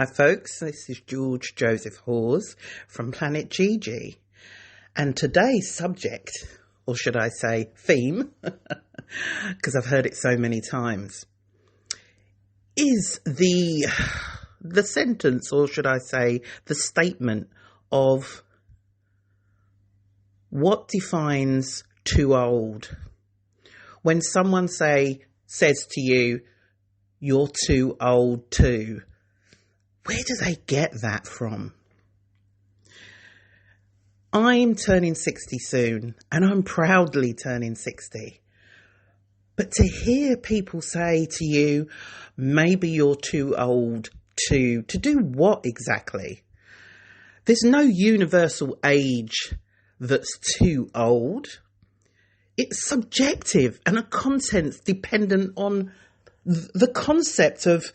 Hi folks, this is Joseph-Hawes from Planetgg You. And today's subject, or should I say theme, because I've heard it so many times, is the sentence, or should I say the statement of what defines too old. When someone says to you, you're too old too, where do they get that from? I'm turning 60 soon, and I'm proudly turning 60. But to hear people say to you, maybe you're too old to do what exactly? There's no universal age that's too old. It's subjective and a content dependent on the concept of,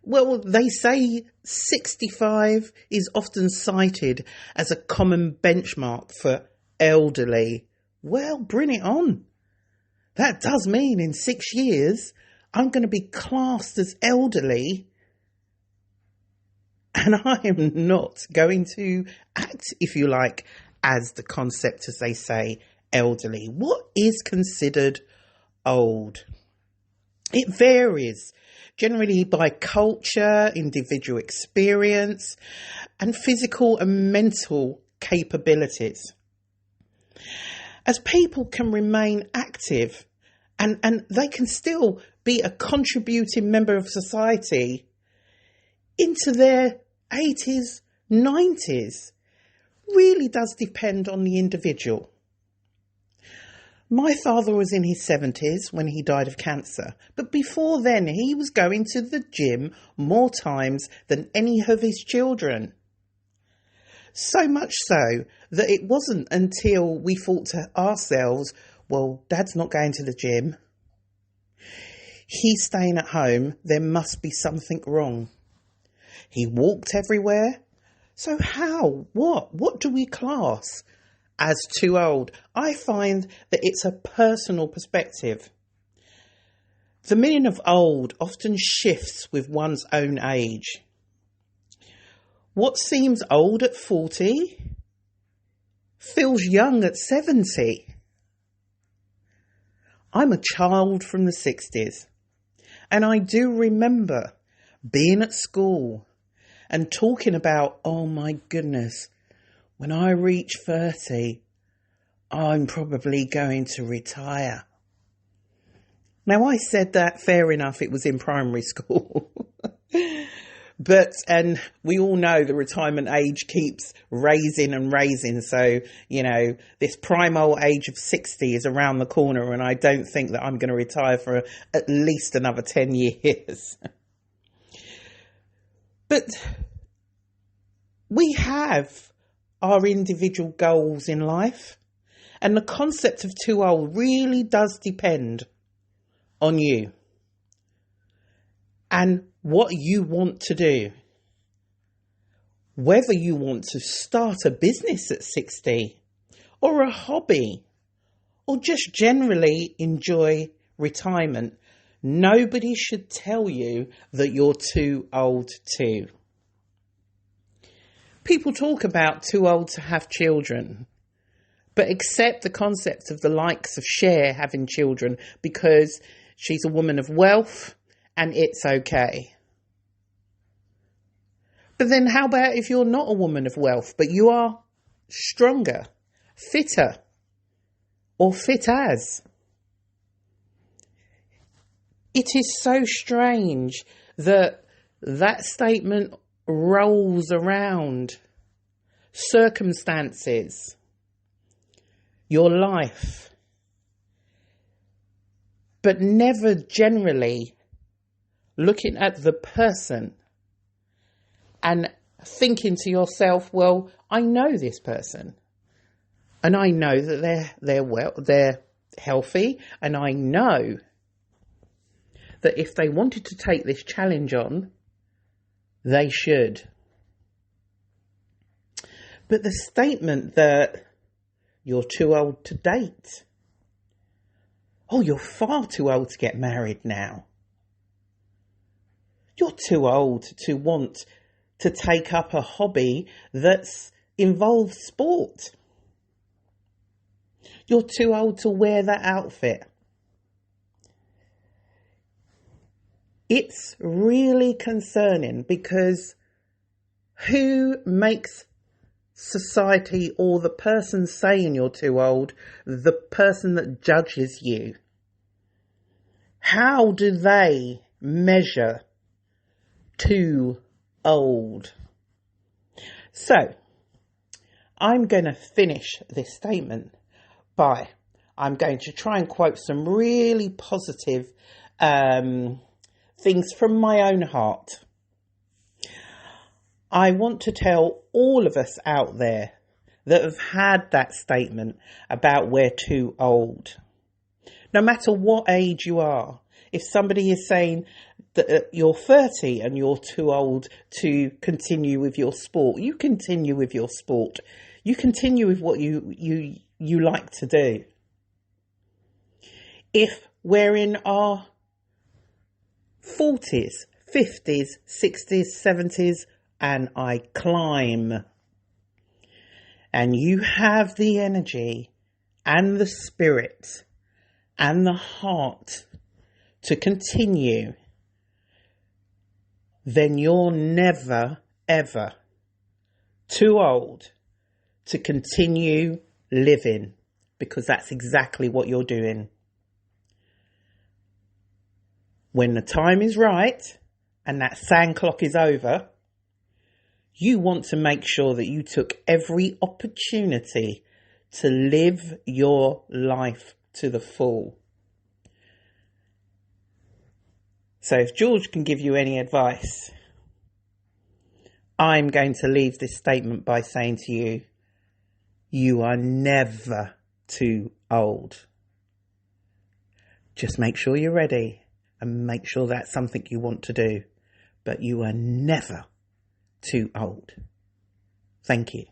well, they say 65 is often cited as a common benchmark for elderly. Well, bring it on. That does mean in 6 years, I'm going to be classed as elderly, and I am not going to act, if you like, as the concept, as they say, elderly. What is considered old? It varies, generally by culture, individual experience, and physical and mental capabilities. As people can remain active and they can still be a contributing member of society into their 80s, 90s, really does depend on the individual. My father was in his 70s when he died of cancer, but before then he was going to the gym more times than any of his children. So much so that it wasn't until we thought to ourselves, well, Dad's not going to the gym, he's staying at home, there must be something wrong. He walked everywhere. So how? What do we class as too old? I find that it's a personal perspective. The meaning of old often shifts with one's own age. What seems old at 40 feels young at 70. I'm a child from the 60s, and I do remember being at school and talking about, oh my goodness, when I reach 30, I'm probably going to retire. Now, I said that, fair enough, it was in primary school. And we all know the retirement age keeps raising and raising. So, this prime old age of 60 is around the corner, and I don't think that I'm going to retire for at least another 10 years. But we have our individual goals in life, and the concept of too old really does depend on you and what you want to do. Whether you want to start a business at 60 or a hobby or just generally enjoy retirement, nobody should tell you that you're too old too. People talk about too old to have children, but accept the concept of the likes of Cher having children because she's a woman of wealth and it's okay. But then how about if you're not a woman of wealth, but you are stronger, fitter, or fit as? It is so strange that statement rolls around circumstances, your life, but never generally looking at the person and thinking to yourself, well, I know this person and I know that they're healthy, and I know that if they wanted to take this challenge on, they should. But the statement that you're too old to date, oh, you're far too old to get married now, you're too old to want to take up a hobby that's involves sport. You're too old to wear that outfit. It's really concerning, because who makes society, or the person saying you're too old, the person that judges you? How do they measure too old? So, I'm going to finish this statement by, I'm going to try and quote some really positive things from my own heart. I want to tell all of us out there that have had that statement about we're too old. No matter what age you are, if somebody is saying that you're 30 and you're too old to continue with your sport, you continue with your sport. You continue with what you like to do. If we're in our 40s, 50s, 60s, 70s, and I climb, and you have the energy and the spirit and the heart to continue, then you're never, ever too old to continue living, because that's exactly what you're doing. When the time is right and that sand clock is over, you want to make sure that you took every opportunity to live your life to the full. So if George can give you any advice, I'm going to leave this statement by saying to you, you are never too old. Just make sure you're ready and make sure that's something you want to do. But you are never too old. Thank you.